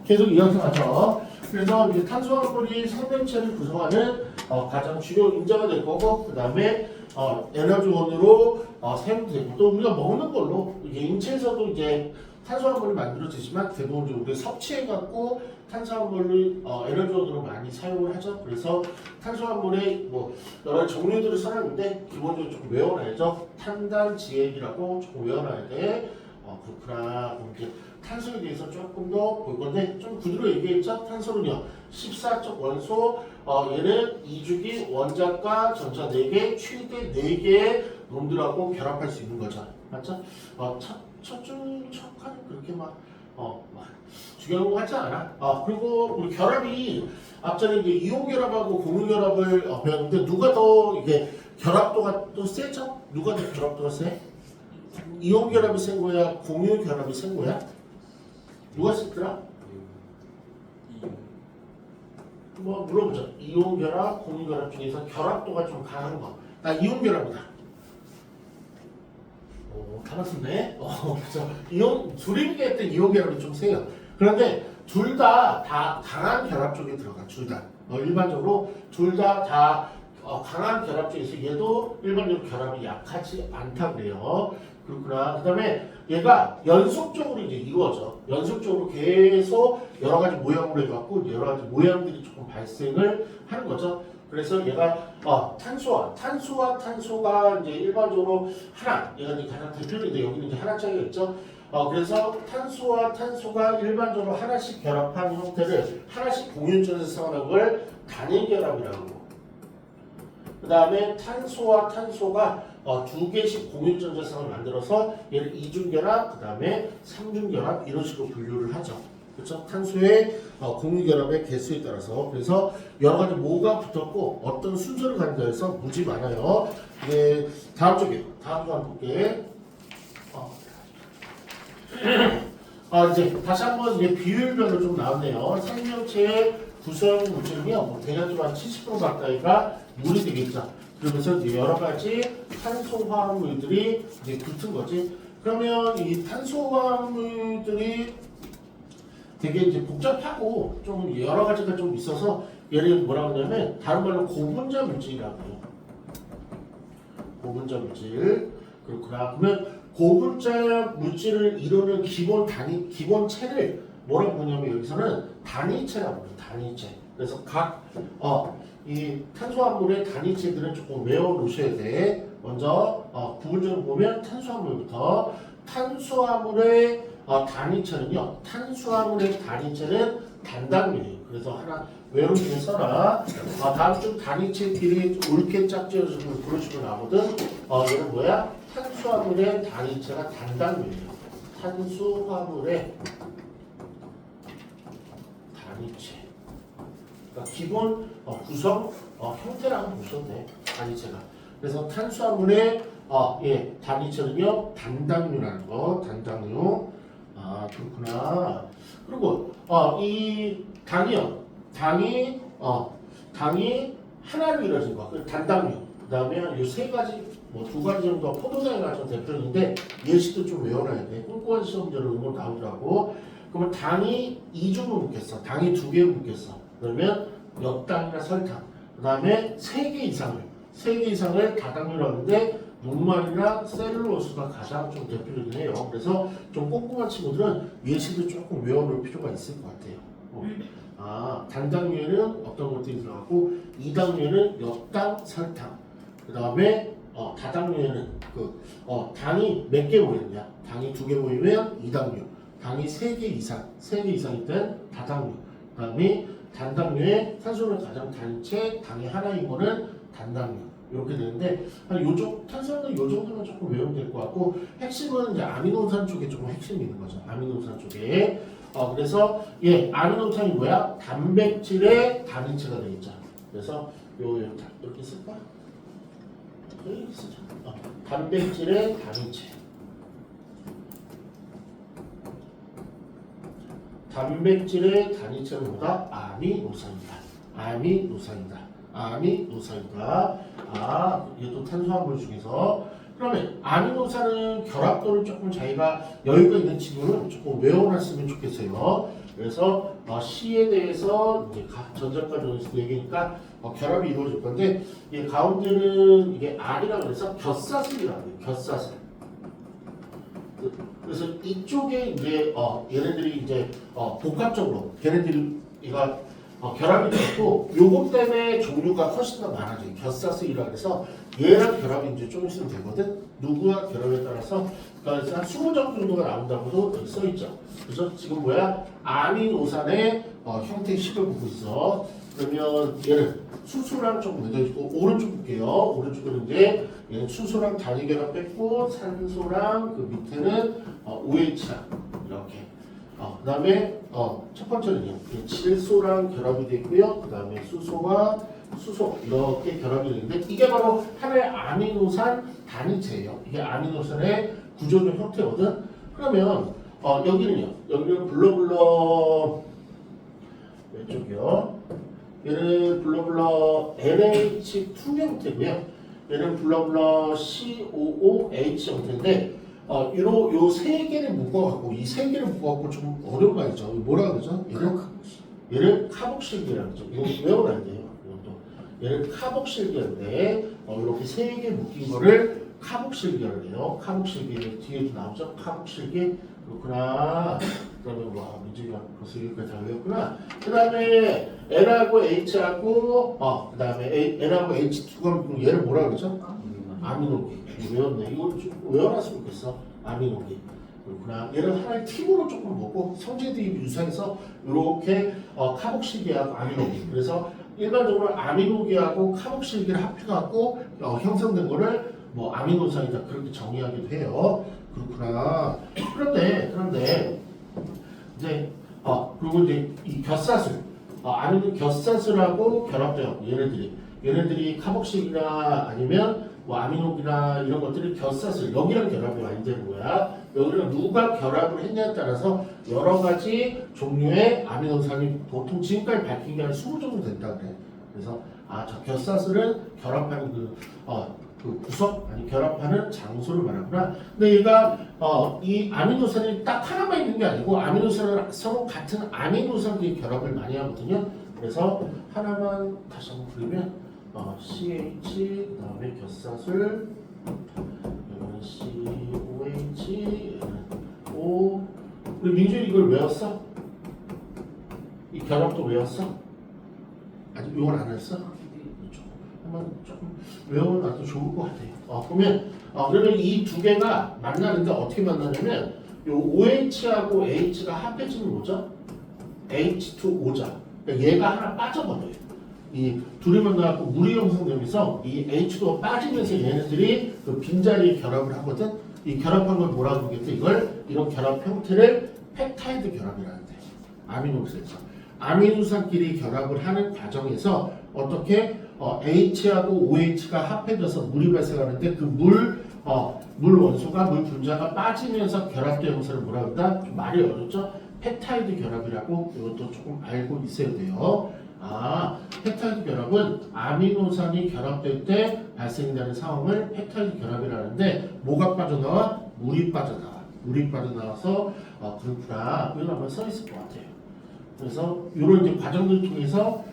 계속 이어서 가죠. 그래서 이제 탄수화물이 생명체를 구성하는 가장 주요 인자가 될 거고, 그 다음에 에너지원으로 사용도 되고, 또 우리가 먹는 걸로 이게 인체에서도 이제 탄수화물이 만들어지지만 대부분 우리가 섭취해갖고 탄수화물을 에너지원으로 많이 사용을 하죠. 그래서 탄수화물의 뭐 여러 종류들을 써놨는데 기본적으로 조금 외워놔야죠. 탄단지액이라고 조금 외워놔야 돼. 그렇구나. 그럼 이제 탄소에 대해서 조금 더 볼 건데 좀 구두로 얘기했죠. 탄소는요 14쪽 원소, 얘는 이주기 원자과 전자 4개, 최대 4개의 놈들하고 결합할 수 있는 거죠. 맞죠? 척하는 그렇게 막 중요한 거 같지 않아. 그리고 우리 결합이 앞전에 이제 이온 결합하고 공유 결합을 배웠는데 누가 더 이게 결합도가 또 세죠? 누가 더 결합도가 세? 이온 결합이 센 거야? 공유 결합이 센 거야? 누가 세더라? 뭐 물어보죠. 이온 결합, 공유 결합 중에서 결합도가 좀 강한 거. 나 이온 결합이다. 다 맞췄네. 그죠. 이온 둘이 했던 이온 결합이 좀 세요. 그런데 둘 다 강한 결합 쪽에 들어가. 둘 다. 일반적으로 둘 다 강한 결합 쪽에서 얘도 일반적으로 결합이 약하지 않다 그래요. 그렇구나. 그 다음에 얘가 연속적으로 이제 이루어져. 연속적으로 계속 여러 가지 모양으로 해갖고 여러 가지 모양들이 조금 발생을 하는 거죠. 그래서 얘가 탄소가 이제 일반적으로 하나, 얘가 이제 가장 대표인데 여기는 이제 하나짜리가 있죠. 그래서 탄소가 일반적으로 하나씩 결합한 형태를 하나씩 공유전에서 사용하는 걸 단일 결합이라고. 그 다음에 탄소가 2개씩 공유전자쌍을 만들어서 얘를 이중결합, 그 다음에 삼중결합 이런 식으로 분류를 하죠. 그렇죠? 탄소의 공유결합의 개수에 따라서. 그래서 여러 가지 뭐가 붙었고 어떤 순서를 가는가 해서 무지 많아요. 네, 다음 쪽에 다음 거 한번 볼게. 이제 다시 한번 이제 비율별로 좀 나왔네요. 생명체의 구성 물질은요, 뭐 대략적으로 한 70% 가까이가 물이 되겠죠. 그러면서 이제 여러 가지 탄소화합물들이 이제 붙은 거지. 그러면 이 탄소화합물들이 되게 이제 복잡하고 좀 여러 가지가 좀 있어서 얘를 뭐라고 하냐면 다른 말로 고분자 물질이라고 해요. 고분자 물질. 그렇구나. 그러면 고분자 물질을 이루는 기본체를 뭐라고 보냐면 여기서는 단위체라고 해요. 단위체. 그래서 이 탄소화물의 단위체들은 조금 외워놓으셔야 돼. 먼저 구분적으로 보면 탄소화물부터. 탄수화물의 단위체는 단당류예요. 그래서 하나 외우기에 써라. 다음 주 단위체끼리 옳게 짝지어주고 그런 식으로 나오거든. 얘는 뭐야? 탄수화물의 단위체가 단당류예요. 탄수화물의 단위체. 그러니까 기본 구성 형태라고 보셔도 돼. 단위체가. 그래서 탄수화물의 단위체는요 단당류라는 거. 단당류. 그렇구나. 그리고 이 당이 하나로 이루어진 거. 단당류. 그다음에 이 세 가지 뭐 두 가지 정도 포도당이가 좀 대표인데 예시도 좀 외워놔야 돼. 꼼꼼한 시험들은 이런 거 나오더라고. 그러면 당이 2중을 묶였어. 당이 2개를 묶였어. 그러면 엽당이나 설탕. 그다음에 3개 이상을 다당류라고 하는데 녹말이나 셀룰로스가 가장 좀 대표적이긴 해요. 그래서 좀 꼼꼼한 친구들은 예시도 조금 외워놓을 필요가 있을 것 같아요. 단당류에는 어떤 것들이 들어가고 이당류에는 엽당, 설탕. 그 다음에 다당류에는 당이 몇 개 모이느냐? 당이 2개 모이면 이당류. 당이 3개 이상일 땐 다당류. 그 다음에 단당류의 탄소를 가장 단체 당이 하나인 거는 단당류. 이렇게 되는데 탄수화물은 요 정도면 조금 외우면 될 것 같고 핵심은 이제 아미노산 쪽에 조금 핵심이 있는 거죠. 아미노산 쪽에. 그래서 아미노산이 뭐야? 단백질의 단위체가 되겠죠. 그래서 이렇게 쓸까? 이렇게 쓰자. 단백질의 단위체. 단백질의 단위체는 뭐다? 아미노산이다. 얘도 탄수화물 중에서. 그러면 아미노산은 결합도를 조금 자기가 여유가 있는 친구는 조금 외워놨으면 좋겠어요. 그래서 C에 대해서 이제 전자까지 얘기니까 결합이 이루어질 건데 이 가운데는 이게 R이라고 해서 곁사슬이라고 해요. 곁사슬. 그래서 이쪽에 이제 얘네들이 이제 복합적으로 걔네들이 이거 결합이 됐고 요것 때문에 종류가 훨씬 더 많아져요. 곁사슬이라고 해서 얘랑 결합이 이제 좀 있으면 되거든. 누구와 결합에 따라서 그러니까 한 20장 정도가 나온다고도 여기 써있죠. 그래서 지금 뭐야? 아미노산의 형태 식을 보고 있어. 그러면 얘는 수소랑 조금 맺어있고 오른쪽 볼게요. 오른쪽은 이제 얘는 수소랑 단위 결합했고 산소랑 그 밑에는 OH랑 이렇게. 그 다음에 첫 번째는요. 질소랑 결합이 됐고요. 그 다음에 수소와 수소 이렇게 결합이 되는데 이게 바로 하나의 아미노산 단위체예요. 이게 아미노산의 구조적 형태거든. 그러면 여기는요. 여기는 블러블러 왼쪽이요. 얘는 블러블러 NH2 형태고요. 얘는 블러블러 COOH 형태인데 요 세 개를 묶어갖고 이 세 개를 묶어갖고 좀 어려운 거 있죠. 뭐라 그러죠? 얘를 카복실계라고 그러죠. 이거 외워놔야 돼요. 이것도 얘를 카복실계인데 이렇게 세 개 묶인 거를 카복실계라고 해요. 카복실계 뒤에도 나오죠. 카복실계 그렇구나. 그러면 와 민지가 벌써 여기까지 다 외웠구나. 그 다음에 N하고 H하고 그 다음에 N하고 H2가 얘를 뭐라 그러죠? 아미노기. 외웠네. 이거 좀 외워놨으면 좋겠어. 아미노기. 그렇구나. 얘를 하나의 팀으로 조금 보고 성질들이 유사해서 이렇게 카복실계하고 아미노기. 그래서 일반적으로 아미노기하고 카복실계를 합해갖고 형성된 거를 뭐 아미노산이다 그렇게 정의하기도 해요. 그렇구나. 그런데 이제 그리고 이제 이 곁사슬 아미노 곁사슬하고 결합돼요. 얘네들이 카복실이나 아니면 뭐 아미노기나 이런 것들이 겨사슬 여기랑 결합이 많이 되는 거야. 여기랑 누가 결합을 했냐에 따라서 여러 가지 종류의 아미노산이 보통 지금까지 밝힌 게 한 20 정도 된다 그래. 그래서 저 겨사슬은 결합하는 그 구석 아니 결합하는 장소를 말하구나. 근데 얘가 이 아미노산이 딱 하나만 있는 게 아니고 아미노산은 서로 같은 아미노산들이 결합을 많이 하거든요. 그래서 하나만 다시 한번 그리면 CH 그다음에 곁사슬 이거는 COH O 우리 민준이 이걸 외웠어? 이 결합도 외웠어? 아직 이건 안 했어? 한번 조금 외워놔도 좋을 것 같아요. 그러면 이 두 개가 만나는데 어떻게 만나냐면 요 OH하고 H가 합해지면 뭐죠? H2O자. 그러니까 얘가 하나 빠져버려요. 이 둘이 만나갖고 물이 형성되면서 이 H2가 빠지면서 얘네들이 그 빈자리에 결합을 하거든. 이 결합한 걸 뭐라고 그러겠지? 이런 결합 형태를 펩타이드 결합이라는데 아미노산에서 아미노산끼리 결합을 하는 과정에서 어떻게 H하고 OH가 합해져서 물이 발생하는데 그 물 원소가 물 분자가 빠지면서 결합된 형태를 뭐라고 한다? 좀 말이 어렵죠? 펩타이드 결합이라고 이것도 조금 알고 있어야 돼요. 펩타이드 결합은 아미노산이 결합될 때 발생되는 상황을 펩타이드 결합이라는데 뭐가 빠져나와? 물이 빠져나와. 물이 빠져나와서 그렇구나. 이건 한번 써 있을 것 같아요. 그래서 이런 이제 과정들을 통해서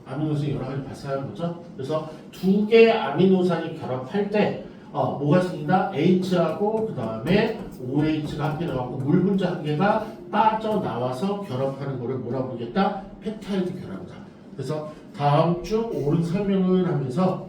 아미노산이 여러 가지 발생하는 거죠. 그래서 두 개의 아미노산이 결합할 때 뭐가 생긴다? H하고 그 다음에 OH가 합해져갖고 물 분자 한 개가 빠져나와서 결합하는 거를 뭐라고 부르겠다? 펩타이드 결합이다. 그래서 다음 주 옳은 설명을 하면서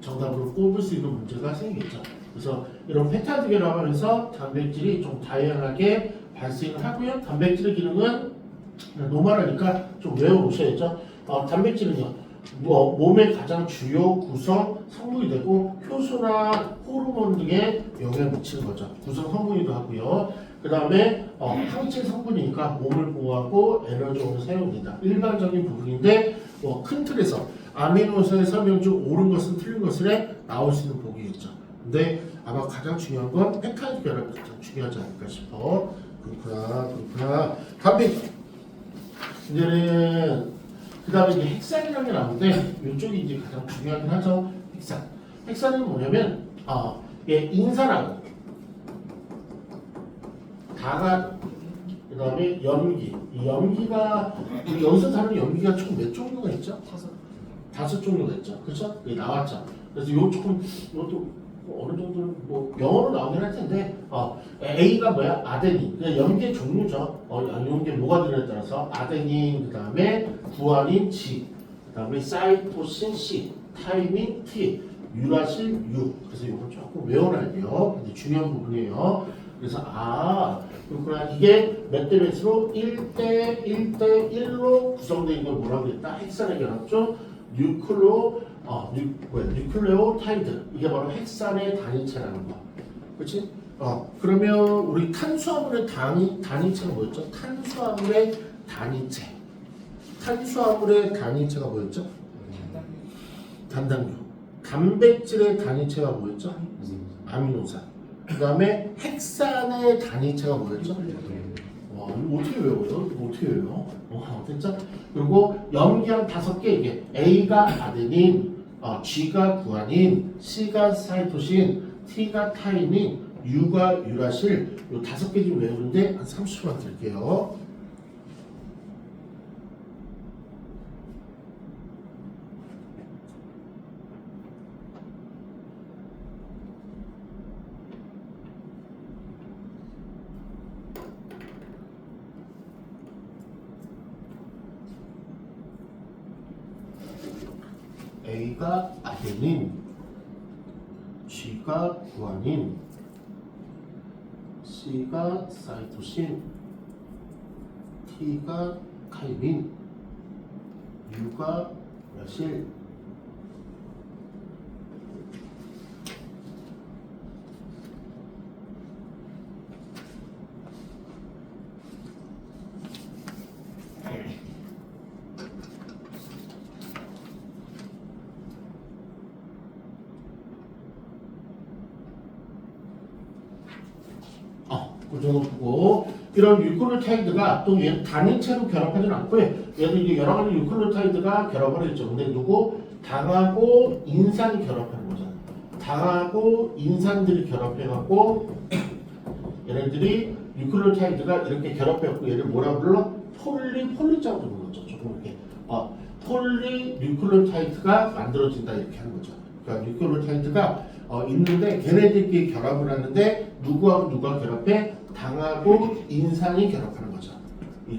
정답으로 꼽을 수 있는 문제가 생기겠죠. 그래서 이런 펩타이드 결합하면서 단백질이 좀 다양하게 발생을 하고요. 단백질의 기능은 노멀하니까 좀 외워오셔야죠. 단백질은요. 몸의 가장 주요 구성 성분이 되고 효소나 호르몬 등에 영향을 미치는 거죠. 구성 성분이기도 하고요. 그 다음에 항체 성분이니까 몸을 보호하고 에너지원을 사용합니다. 일반적인 부분인데 큰 틀에서 아미노산의 설명 중 옳은 것은 틀린 것을 나올 수 있는 보기겠죠. 근데 아마 가장 중요한 건 펩타이드 결합이 가장 중요하지 않을까 싶어. 그렇구나. 다음에 이제는 그 다음에 이제 헥산이라는 게 나오는데 이쪽이 이제 가장 중요하긴 하죠. 헥산은 뭐냐면 인산하고 다가 그 그다음에 염기. 이 염기가 우리 여기서 다루는 염기가 총 몇 종류가 있죠? 다섯 종류가 있죠. 그렇죠? 이게 나왔죠. 그래서 요 조금 이것도 어느 정도는 뭐 영어로 나오긴 할 텐데 A가 뭐야? 아데닌. 그냥 염기의 종류죠. 염기에 뭐가 들어에 따라서 아데닌, 그다음에 구아닌 G, 그다음에 사이토신 C, 타이민 T, 유라실 U. 그래서 이거 조금 외워놔야 돼요. 근데 중요한 부분이에요. 그래서 그렇구나. 이게 몇 대 몇으로 1대 1대 1로 구성된 걸 뭐라고 했다? 헥산의 결합죠. 뉴클레오타이드. 이게 바로 헥산의 단위체라는 거. 그렇지? 그러면 우리 탄수화물의 단위체가 뭐였죠? 탄수화물의 단위체. 탄수화물의 단위체가 뭐였죠? 단당류. 단백질의 단위체가 뭐였죠? 아미노산. 그 다음에 헥산의 단위체가 뭐였죠? 와, 이거 어떻게 외워요? 이거 어떻게 외워요? 됐죠? 그리고 염기한 5개 이게 A가 아데닌, G가 구아닌, C가 사이토신, T가 타이민, U가 유라실. 요 5개 좀 외우는데 한 30초만 드릴게요. A가 아데닌, G가 구아닌, C가 사이토신, T가 타이민, U가 유라실. 그 정도 보고 이런 유클로타이드가 또 얘 단위체로 결합하지는 않고요. 얘도 이제 여러 가지 유클로타이드가 결합을 했죠. 근데 누구? 당하고 인산이 결합하는 거잖아요. 당하고 인산들이 결합해갖고 얘네들이 유클로타이드가 이렇게 결합해갖고 얘를 뭐라 불러? 폴리자고 불렀죠. 조금 이렇게 폴리 뉴클로타이드가 만들어진다 이렇게 하는 거죠. 그러니까 뉴클로타이드가 있는데 걔네들끼리 결합을 하는데 누구하고 누가 결합해? 당하고 인산이 결합하는 거죠.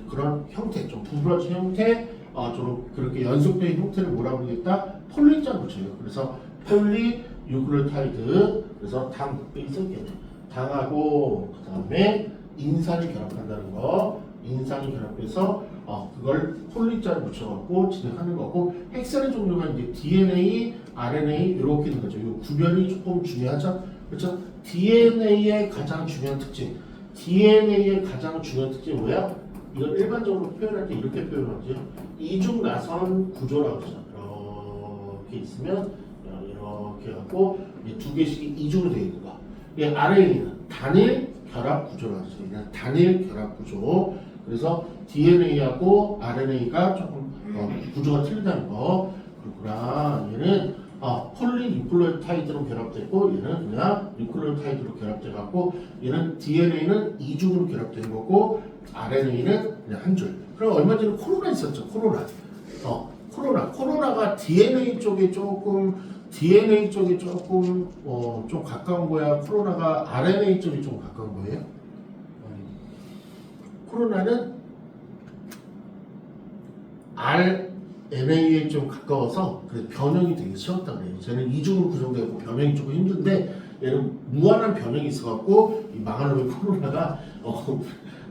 그런 형태, 좀 부러진 형태, 좀 그렇게 연속된 형태를 뭐라 부르겠다? 폴리자고 붙여요. 그래서 폴리 뉴클로타이드. 그래서 당하고 그다음에 인산이 결합한다는 거. 인산이 결합해서 그걸 폴리자를 붙여갖고 진행하는 거고, 헥산의 종류가 이제 DNA, RNA 이렇게 있는 거죠. 이 구별이 조금 중요하죠. 그렇죠? DNA의 가장 중요한 특징. DNA의 가장 중요한 특징이 뭐야? 이걸 일반적으로 표현할 때 이렇게 표현하죠. 이중 나선 구조라고 하죠. 이렇게 있으면 이렇게 갖고 두 개씩이 이중으로 되어 있는 거. RNA는 단일 결합 구조라고 하죠. 단일 결합 구조. 그래서 DNA하고 RNA가 조금 구조가 틀리다는 거. 그렇구나. 얘는 폴리뉴클레오타이드로 결합되고 얘는 그냥 뉴클레오타이드로 결합돼갖고 얘는 DNA는 이중으로 결합된 거고 RNA는 그냥 한 줄. 그럼 얼마 전에 코로나 있었죠. 코로나가 DNA 쪽에 조금 좀 가까운 거야. 코로나가 RNA 쪽이 좀 가까운 거예요. 코로나는 RNA에 좀 가까워서 그래서 변형이 되게 쉬웠다 그래요. 쟤는 이중으로 구성되고 변형이 조금 힘든데 얘는 무한한 변형이 있어갖고 이 망할 놈의 코로나가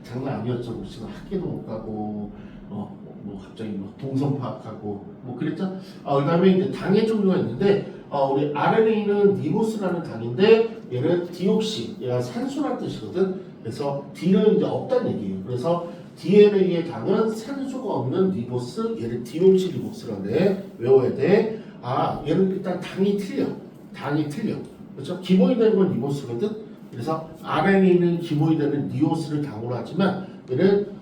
장난 아니었죠. 지금 학교도 못 가고 뭐 갑자기 뭐 동선 파악하고 뭐 그랬죠. 그다음에 이제 당의 종류가 있는데 우리 RNA는 리보스라는 당인데 얘는 디옥시, 얘가 산소란 뜻이거든. 그래서 D는 이제 없다는 얘기예요. 그래서 DNA의 당은 산소가 없는 리보스, 얘를 디옥시 리보스라고 해. 외워야 돼. 얘는 일단 당이 틀려. 그렇죠? 기본이 되는 건 리보스거든. 그래서 RNA는 기본이 되는 리오스를 당으로 하지만 얘는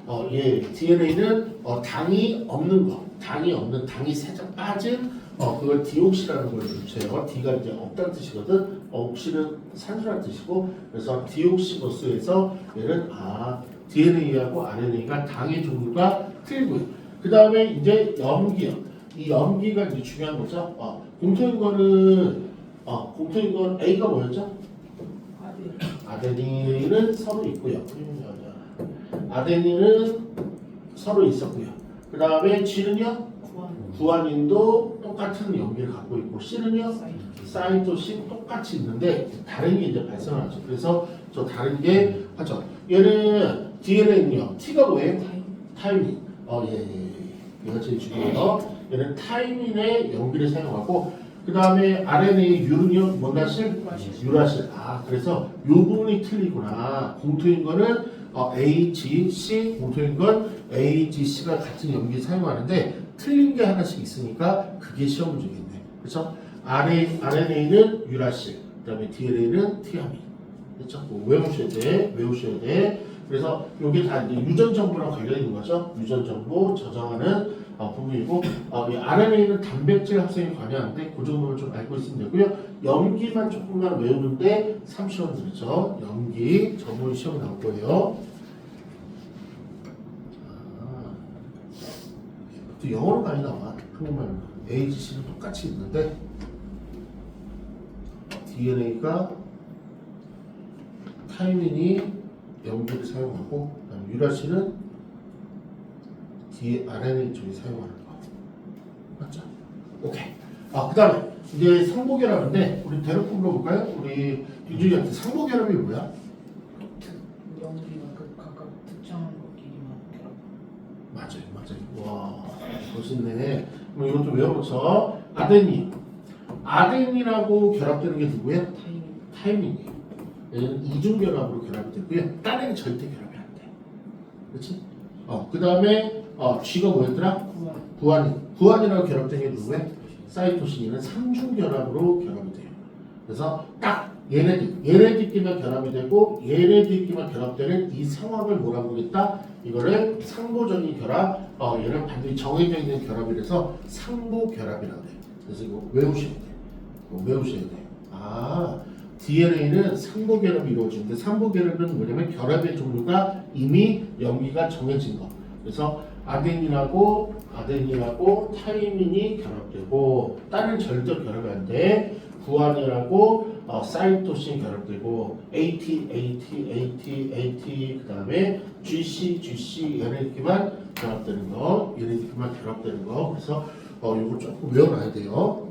DNA는 당이 없는 거, 당이 살짝 빠진 그걸 디옥시라는 걸 붙여요. D가 이제 없다는 뜻이거든. 옥시는 산소라는 뜻이고, 그래서 디옥시버스에서 얘는 DNA하고 RNA가 당의 종류가 틀리고요. 그 다음에 이제 염기요. 이 염기가 이제 중요한 거죠. 공통인 거는 공통인 건 A가 뭐였죠? 아데닌은 서로 있고요. 아데닌은 서로 있었고요. 그 다음에 G는요? 구아닌도 똑같은 염기를 갖고 있고 C는요? 사이토신 똑같이 있는데 다른 게 이제 발생하죠. 그래서 저 다른 게 하죠. 얘는 DNA는요. T가 뭐예요? 타이민. 얘가 제일 중요해요. 얘는 타이민의 염기를 사용하고 그 다음에 RNA 유는요. 뭔가실? 유라실. 그래서 요 부분이 틀리구나. 공통인 거는 A, G, C. 공통인 건 A, G, C가 같은 염기 사용하는데 틀린 게 하나씩 있으니까 그게 시험 문제겠네. 그렇죠? RNA는 유라실, 그다음에 DNA는 티아민. 그렇죠? 외우셔야 돼. 그래서 이게 다 이제 유전 정보랑 관련 있는 거죠. 유전 정보 저장하는 부분이고, 이 RNA는 단백질 합성에 관여하는데 그 정도를 좀 알고 있으면 되고요. 염기만 조금만 외우는데 30원 들죠. 염기 전문 시험 나올 거예요. 또 영어로 많이 나와. 한국말로. AGC는 똑같이 있는데 DNA가 타이민이 염기를 사용하고 유라실은 RNA 쪽이 사용하는 거. 맞죠? 오케이. 그 다음에 이제 상보결합인데 우리 대놓고 물어볼까요? 우리 윤준이한테 상보결합이 뭐야? 염기가 각각 특정한 것끼리만 결합. 맞아요. 와, 멋있네. 그럼 이것도 외워놓죠. 아데닌이라고 결합되는 게 누구예요? 타이민이에요. 얘는 이중결합으로 결합이 되고요. 딴에는 절대 결합이 안 돼. 그렇지? 그 다음에 G가 뭐였더라? 구안이라고 결합된 게 누구예요? 사이토신이는 삼중결합으로 결합이 돼요. 그래서 딱 얘네들끼리만 결합이 되고 얘네들끼리만 결합되는 이 상황을 뭐라고 하겠다? 이거를 상보적인 결합, 얘는 반드시 정해져 있는 결합이라서 상보결합이라고 해요. 그래서 이거 외우셔야 돼요. DNA는 상보결합이 이루어지는데 상보결합은 뭐냐면 결합의 종류가 이미 염기가 정해진 거. 그래서 아데닌하고 타이민이 결합되고 다른 절대 결합이 안 돼. 구안이라고 사이토신 결합되고 AT 그 다음에 GC 얘네들끼리만 결합되는 거. 그래서 이거 조금 외워놔야 돼요.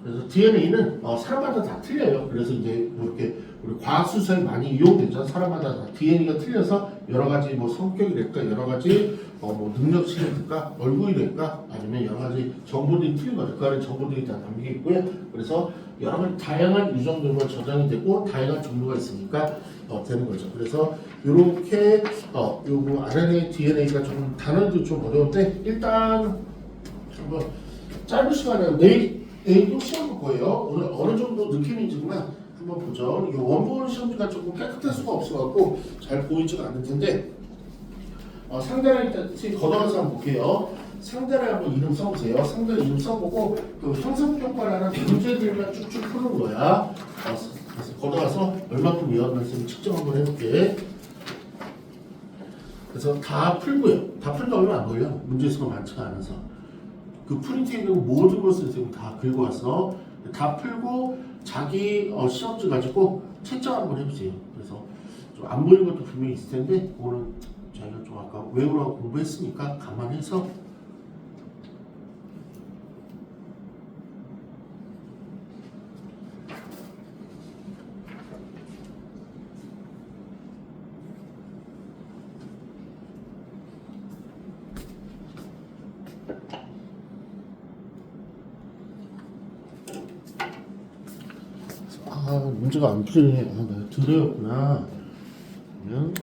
그래서 DNA는 사람마다 다 틀려요. 그래서 이제 뭐 이렇게 우리 과학수사에 많이 이용되죠. 사람마다 다 DNA가 틀려서 여러 가지 뭐 성격이랄까, 여러 가지 뭐 능력치랄까, 얼굴이랄까, 아니면 여러 가지 정보들이 틀린 거죠. 그 안에 정보들이 다 담겨 있고요. 그래서 여러 가지 다양한 유전들만 저장이 되고 다양한 종류가 있으니까 되는 거죠. 그래서 이렇게 요거 RNA, DNA가 좀 단어도 좀 어려운데 일단 한번 짧은 시간에 내일도 시험 볼 거예요. 오늘 어느 정도 느낌인지만 한번 보죠. 이 원본 시험지가 조금 깨끗할 수가 없어갖고 잘 보이지가 않을 텐데 상대를 일단 걷어가서 한번 볼게요. 상대를 한번 이름 써보세요. 상대를 이름 써보고 그 형성평가라는 문제들만 쭉쭉 푸는 거야. 그래서 걷어가서 얼마큼 외웠는지 측정 한번 해볼게. 그래서 다 풀고요. 다 풀다 얼마 안 걸려. 문제수가 많지가 않아서. 그 프린트에 있는 모든 것을 지금 다 긁어와서 다 풀고 자기 시험지 가지고 채점 한번 해보세요. 그래서 좀 안 보이는 것도 분명히 있을 텐데 오늘 저희가 좀 아까 외우라고 공부했으니까 감안해서 문제가 안 풀리네. 내가 드려였구나. 그러면